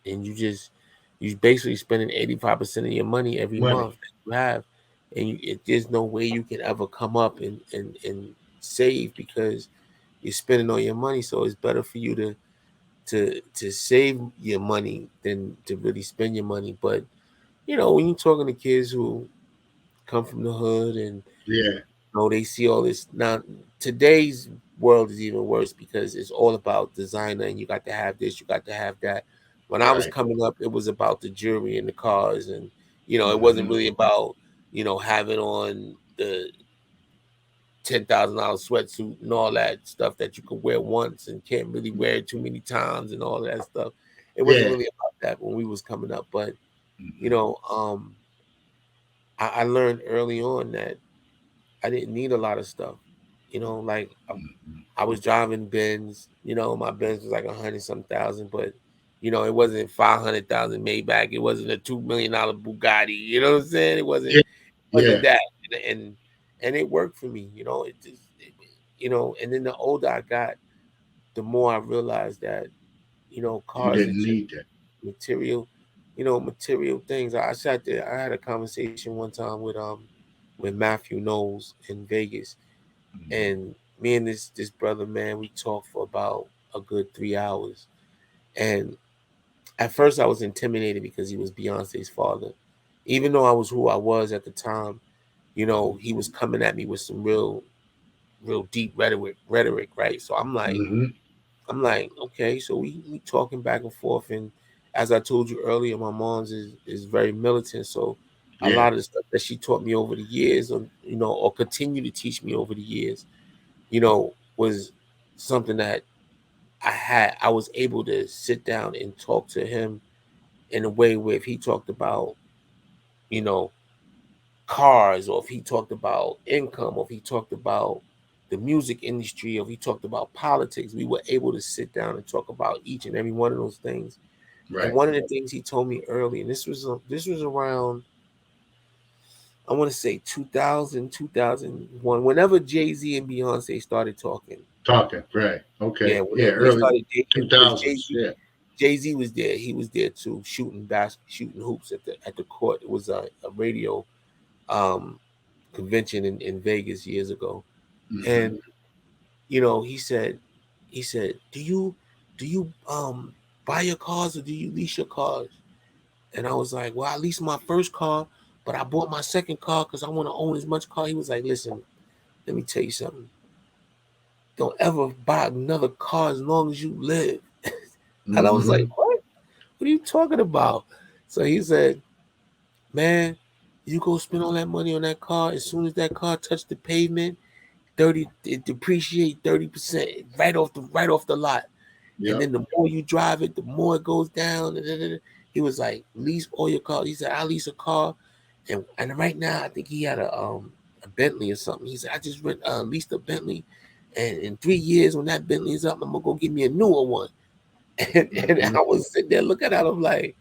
and you basically spending 85% of your money every Money. month that you have, and there's no way you can ever come up and save because you're spending all your money. So it's better for you to save your money than to really spend your money. But when you're talking to kids who come from the hood and Yeah. they see all this now. Today's world is even worse because it's all about designer, and you got to have this, you got to have that. When I was Right. coming up, it was about the jewelry and the cars, and it wasn't Mm-hmm. really about having on the $10,000 sweatsuit and all that stuff that you could wear once and can't really wear it too many times and all that stuff. It wasn't Yeah. really about that when we was coming up, but you Mm-hmm. know, um, I learned early on that I didn't need a lot of stuff. Like Mm-hmm. I was driving Benz. My Benz was like 100 some thousand, but it wasn't 500,000 Maybach. It wasn't a $2 million Bugatti. You know what I'm saying? It wasn't Yeah. wasn't Yeah. that, and it worked for me. And then the older I got, the more I realized that You cars are didn't just need that. material, material things. I sat there. I had a conversation one time with Matthew Knowles in Vegas, Mm-hmm. and me and this brother, man, we talked for about a good 3 hours. And at first, I was intimidated because he was Beyonce's father, even though I was who I was at the time. He was coming at me with some real deep rhetoric, right? So Mm-hmm. I'm like, okay, so we talking back and forth, and as I told you earlier, my mom's is very militant, so a Yeah. lot of the stuff that she taught me over the years, or continue to teach me over the years, was something that I was able to sit down and talk to him in a way where if he talked about, you know, cars, or if he talked about income, or if he talked about the music industry, or if he talked about politics, we were able to sit down and talk about each and every one of those things. And Right. one of the things he told me early, and this was around, I want to say 2000, 2001, whenever Jay-Z and Beyonce started talking. Talking. Right. Yeah, Okay. when Yeah. they Early started dating, because 2000s. Yeah. Jay-Z was there. He was there too, shooting hoops at the court. It was a radio um, convention in Vegas years ago. Mm-hmm. And he said, do you buy your cars or do you lease your cars? And I was like, well, I leased my first car, but I bought my second car because I want to own as much car. He was like, listen, let me tell you something. Don't ever buy another car as long as you live. And I was like, Mm-hmm. what? What are you talking about? So he said, man, you go spend all that money on that car. As soon as that car touched the pavement, it depreciate 30% right off the lot. And Yep. then the more you drive it, the more it goes down. Da, da, da, da. He was like, lease all your cars. He said, I lease a car. And right now I think he had a Bentley or something. He said, I just leased a Bentley. And in 3 years, when that Bentley is up, I'm gonna go get me a newer one. And Mm-hmm. I was sitting there looking at him like,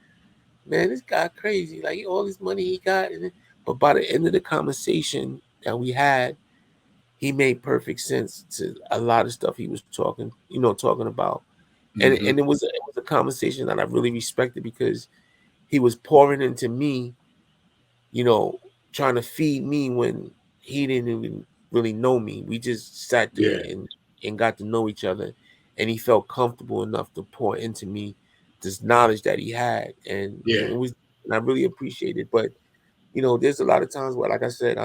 man, this guy crazy. Like all this money he got. But by the end of the conversation that we had, he made perfect sense to a lot of stuff he was talking about. And Mm-hmm. it was a conversation that I really respected because he was pouring into me, you know, trying to feed me when he didn't even really know me. We just sat there Yeah. and got to know each other, and he felt comfortable enough to pour into me this knowledge that he had, and Yeah. it was, and I really appreciate it. But there's a lot of times where, like I said,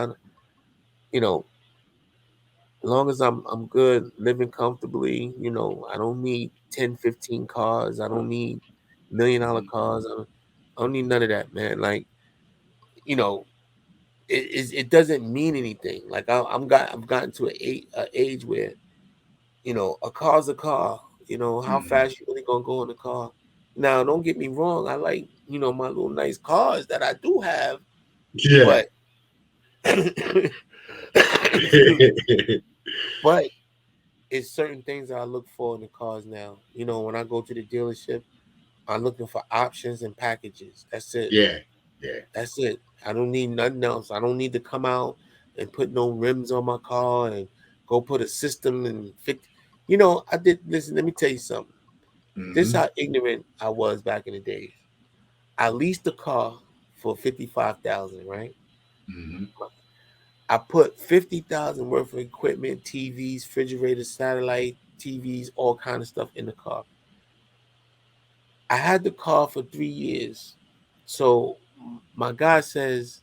you know, as long as I'm good, living comfortably, I don't need 10, 15 cars. I don't need $1 million Mm-hmm. cars. I don't need none of that, man. Like, you know, it doesn't mean anything. Like I've gotten to a age where, you know, a car's a car. You know, how Mm-hmm. fast you really gonna go in the car? Now, don't get me wrong. I like, you know, my little nice cars that I do have, Yeah. but excuse me. But it's certain things that I look for in the cars now. You know, when I go to the dealership, I'm looking for options and packages. That's it. Yeah. Yeah. That's it. I don't need nothing else. I don't need to come out and put no rims on my car and go put a system and fix. You know, I did. Listen, let me tell you something. This is Mm-hmm. how ignorant I was back in the days. I leased a car for 55,000. Right. Mm-hmm. I put 50,000 worth of equipment, TVs, refrigerators, satellite TVs, all kind of stuff in the car. I had the car for 3 years. So my guy says,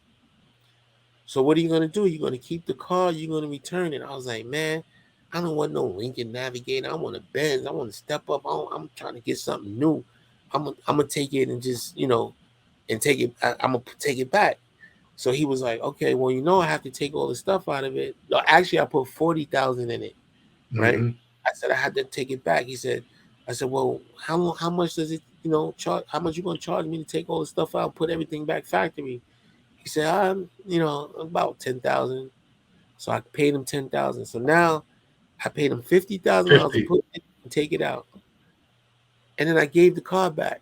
so what are you gonna do? You're gonna keep the car, you're gonna return it. I was like, man, I don't want no Lincoln Navigator. I want a Benz. I want to step up. I'm trying to get something new. I'm gonna take it and just, you know, and take it. I'm gonna take it back. So he was like, okay, well, you know, I have to take all the stuff out of it. No, actually, I put 40,000 in it, right? Mm-hmm. I said I had to take it back. He said, I said, well, how much does it, you know, charge? How much you gonna charge me to take all the stuff out, put everything back factory? He said, you know, about 10,000. So I paid him 10,000. So now I paid him $50,000 to 50. put it and take it out. And then I gave the car back.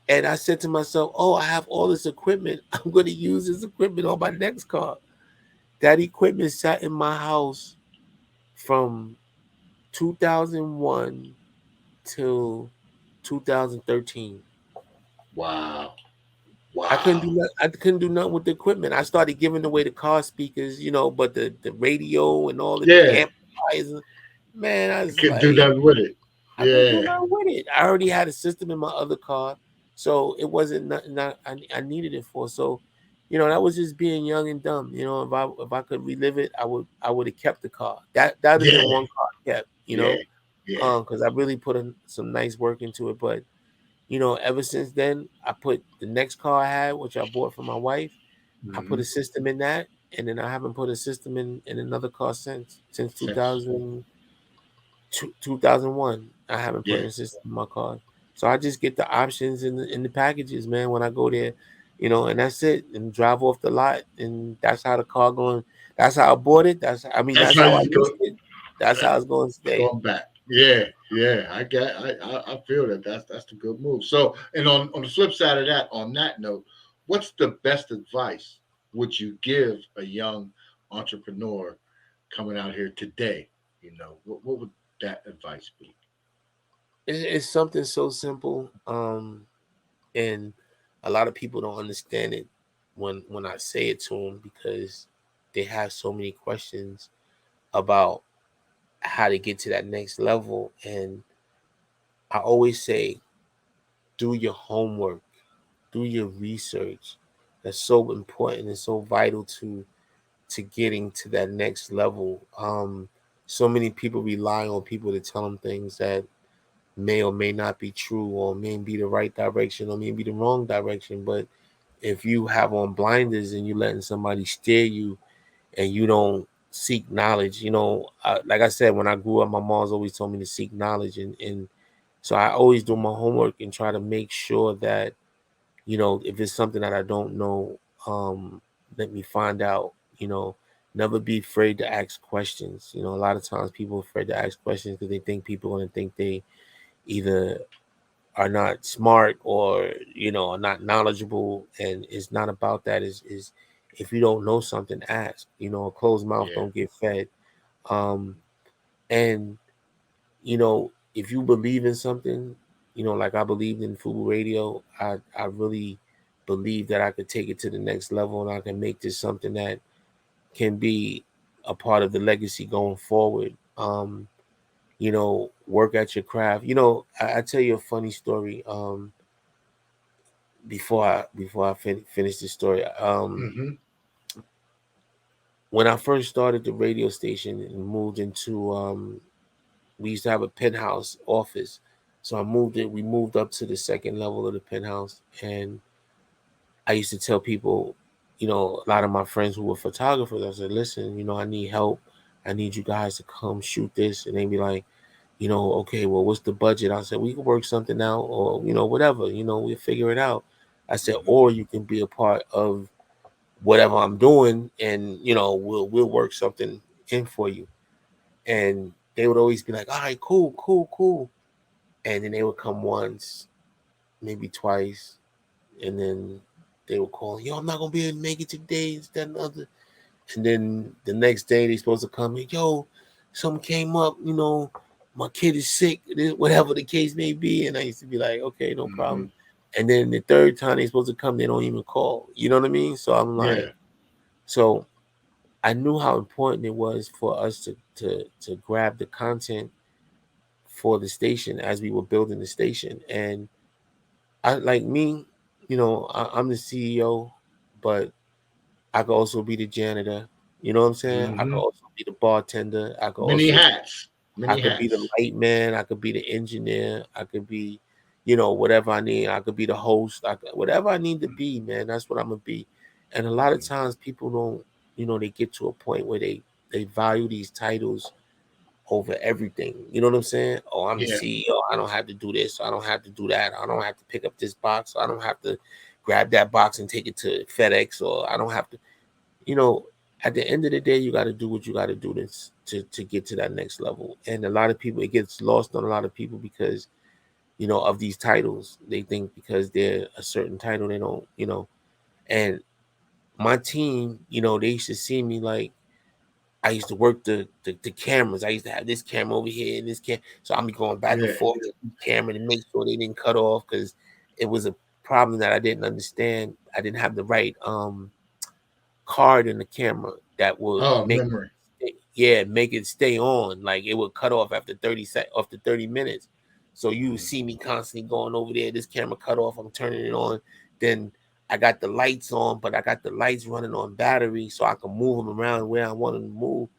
And I said to myself, oh, I have all this equipment. I'm going to use this equipment on my next car. That equipment sat in my house from 2001 till 2013. Wow. I couldn't Wow. do nothing. I couldn't do nothing with the equipment. I started giving away the car speakers, you know, but the radio and all of the Yeah. amplifiers, man, I You was couldn't do like, nothing with it. I couldn't do Yeah. nothing with it. I already had a system in my other car, so it wasn't nothing that I needed it for. So, you know, that was just being young and dumb. You know, if I could relive it, I would have kept the car. That is the Yeah. one car I kept. You Yeah. know, Yeah. because I really put in some nice work into it. But you know, ever since then, I put the next car I had, which I bought for my wife. I put Mm-hmm. a system in that, and then I haven't put a system in another car since Since. 2001. I haven't put Yeah. in a system in my car, so I just get the options in the packages, man. When I go there, you know, and that's it, and drive off the lot, and that's how the car going. That's how I bought it. That's That's how how I you go. leased it. That's how it's going to stay. Going back. Yeah, yeah, I feel that that's the good move. So, and on the flip side of that, on that note, what's the best advice would you give a young entrepreneur coming out here today? You know, what would that advice be? It's something so simple, and a lot of people don't understand it when I say it to them because they have so many questions about how to get to that next level. And I always say, do your homework, do your research. That's so important and so vital to getting to that next level. So many people rely on people to tell them things that may or may not be true, or may be the right direction, or maybe the wrong direction. But if you have on blinders and you letting somebody steer you, and you don't seek knowledge, you know, like I said, when I grew up, my mom's always told me to seek knowledge, and so I always do my homework and try to make sure that, you know, if it's something that I don't know, let me find out. You know, never be afraid to ask questions. You know, a lot of times people are afraid to ask questions because they think people are going to think they either are not smart, or you know, are not knowledgeable, and it's not about that. Is if you don't know something, ask. You know, a closed mouth Yeah, don't get fed. um and you know, if you believe in something, you know, like I believed in FUBU Radio, I really believe that I could take it to the next level, and I can make this something that can be a part of the legacy going forward. You know, work at your craft. You know, I tell you a funny story. Before I finish this story, mm-hmm. when I first started the radio station and moved into, we used to have a penthouse office. So we moved up to the second level of the penthouse, and I used to tell people, a lot of my friends who were photographers, I said, listen, I need help. I need you guys to come shoot this. And they'd be like, okay, well, what's the budget? I said, we can work something out, or, whatever, we'll figure it out. I said, Mm-hmm. or you can be a part of whatever I'm doing, and, we'll work something in for you. And they would always be like, all right, cool, cool, cool. And then they would come once, maybe twice, and then they would call, yo, I'm not gonna be able to make it today, that and other. And then the next day they supposed to come in, yo, something came up, my kid is sick, whatever the case may be. And I used to be like, okay, no Mm-hmm. problem. And then the third time they supposed to come, they don't even call. You know what I mean? So I'm Yeah. like, so I knew how important it was for us to grab the content for the station as we were building the station. And I like me, I'm the CEO, but I could also be the janitor. You know what I'm saying? I could Mm-hmm. also be the bartender. Many hats. I Many could be the hats. light man. I could be the engineer. I could be, whatever I need. I could be the host. Whatever I need to be, man. That's what I'm gonna be. And a lot of Mm-hmm. times people don't, they get to a point where they value these titles over everything. You know what I'm saying? Oh, I'm the Yeah. CEO. I don't have to do this. I don't have to do that. I don't have to pick up this box. I don't have to grab that box and take it to FedEx, or I don't have to, you know, at the end of the day, you got to do what you got to do to get to that next level. And a lot of people, it gets lost on a lot of people because, of these titles. They think because they're a certain title, they don't, and my team, they used to see me like, I used to work the cameras. I used to have this camera over here and this cam. So I'm going back and Yeah. forth to each camera to make sure they didn't cut off, because it was a problem that I didn't understand. I didn't have the right card in the camera that would Oh, make memory. make it stay on. Like it would cut off after 30 minutes. So you would Mm-hmm. see me constantly going over there. This camera cut off. I'm turning it on. Then I got the lights on, but I got the lights running on battery, so I can move them around where I want them to move.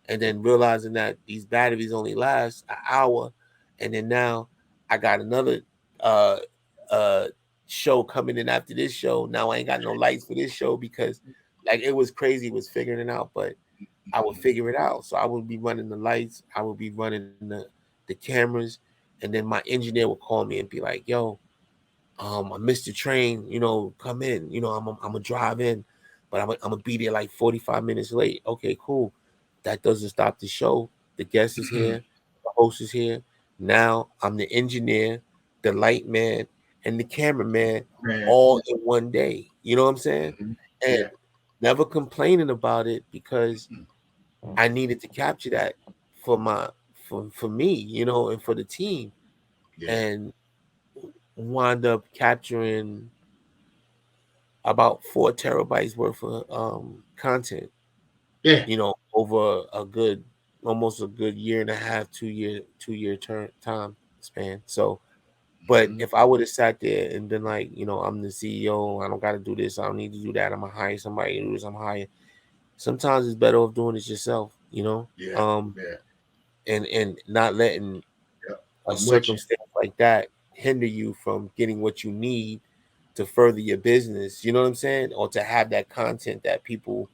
And then realizing that these batteries only last an hour, and then now I got another uh uh show coming in after this show. Now I ain't got no lights for this show because like it was crazy, was figuring it out, but I would Mm-hmm. figure it out. So I would be running the lights, I would be running the cameras, and then my engineer would call me and be like, "Yo, I missed the train. Come in. I'm gonna drive in, but I'm gonna be there like 45 minutes late. Okay, cool. That doesn't stop the show. The guest is Mm-hmm. here, the host is here. Now I'm the engineer, the light man, and the cameraman Man. all in one day. You know what I'm saying? Mm-hmm. And Yeah. never complaining about it because I needed to capture that for my for me, and for the team, Yeah. and wind up capturing about 4 terabytes worth of content, Yeah. over a good almost a good year and a half, 2 year time span. So, but Mm-hmm. if I would have sat there and been like, I'm the CEO, I don't got to do this, I don't need to do that, I'm gonna hire somebody to do this, I'm hiring. Sometimes it's better off doing it yourself, Yeah. um, Yeah. and not letting Yep. a I'm with you. circumstance like that hinder you from getting what you need to further your business. You know what I'm saying? Or to have that content that people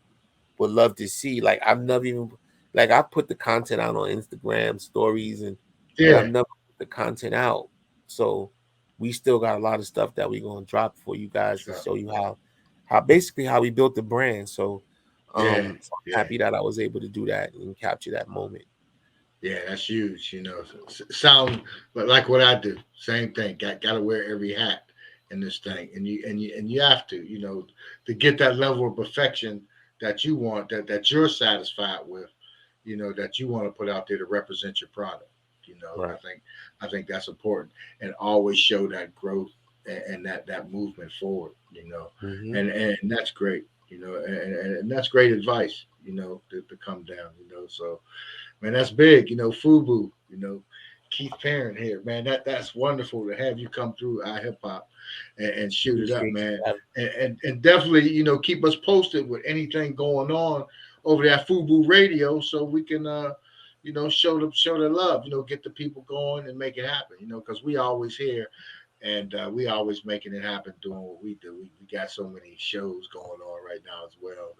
would love to see. Like I've never even I put the content out on Instagram stories, but Yeah. I've never put the content out. So we still got a lot of stuff that we're gonna drop for you guys to So, show you how basically how we built the brand. So yeah. so I'm Yeah. happy that I was able to do that and capture that moment. Yeah, that's huge. Sound like what I do. Same thing. Got to wear every hat in this thing, and you have to, to get that level of perfection that you want, that you're satisfied with, that you want to put out there to represent your product. Right. I think that's important, and always show that growth and that movement forward. Hmm. And that's great. And that's great advice. To come down. So man, that's big. FUBU. Keith Perrin here, man. That's wonderful to have you come through our hip hop and shoot it up, Appreciate man. you. And definitely, keep us posted with anything going on over there at FUBU Radio, so we can, show the love, get the people going and make it happen, because we always here and we always making it happen doing what we do. We got so many shows going on right now as well,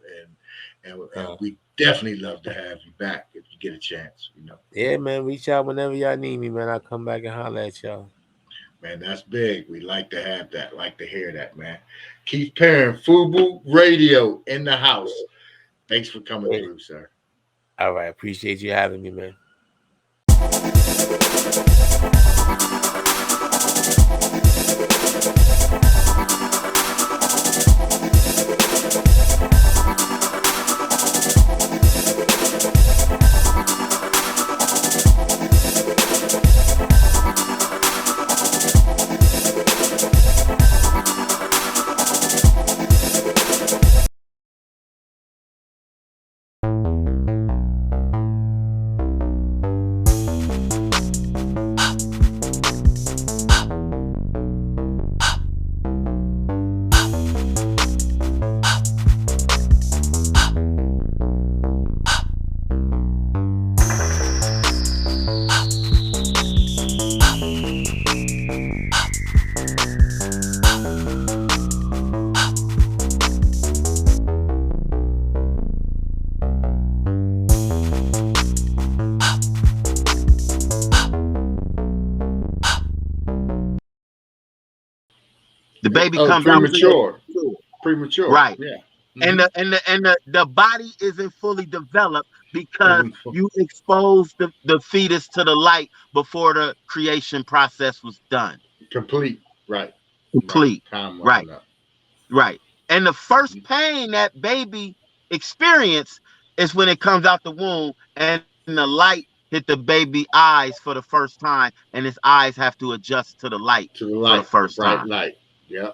and we definitely love to have you back if you get a chance. Yeah, man. Reach out whenever y'all need me, man. I'll come back and holler at y'all. Man, that's big. We like to have that. Like to hear that, man. Keith Perrin, FUBU Radio in the house. Thanks for coming through, sir. All right. Appreciate you having me, man. The baby comes out premature, right? Yeah, and the body isn't fully developed because you exposed the fetus to the light before the creation process was done. Complete, right? Complete, right? Right. And the first pain that baby experience is when it comes out the womb and the light hit the baby eyes for the first time, and his eyes have to adjust to the light for the first time. Light. Yeah.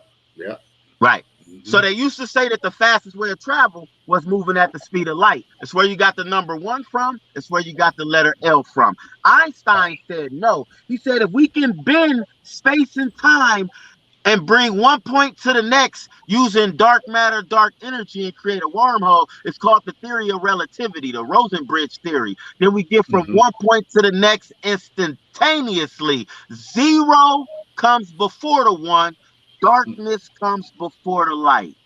Right. So they used to say that the fastest way of travel was moving at the speed of light. It's where you got the number 1 from. It's where you got the letter L from. Einstein said no. He said if we can bend space and time and bring one point to the next using dark matter, dark energy, and create a wormhole, it's called the theory of relativity, the Rosenbridge theory. Then we get from one point to the next instantaneously. 0 comes before the 1. Darkness comes before the light.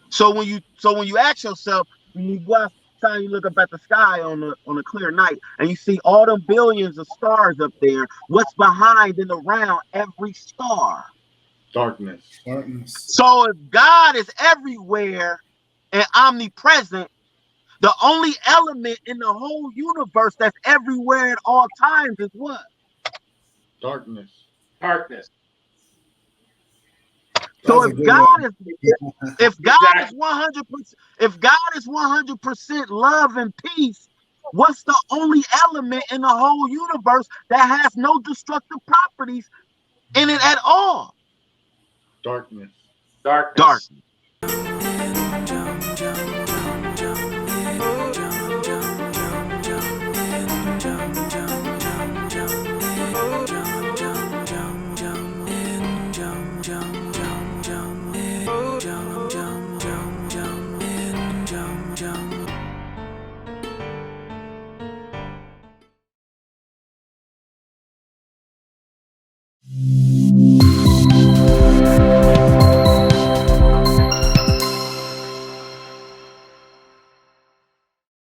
So when you ask yourself, when you go outside, you look up at the sky on a clear night, and you see all them billions of stars up there, what's behind and around every star? Darkness. So if God is everywhere and omnipresent, the only element in the whole universe that's everywhere at all times is what? Darkness. So if God is 100%, if God is 100% love and peace, what's the only element in the whole universe that has no destructive properties in it at all? Darkness. Darkness.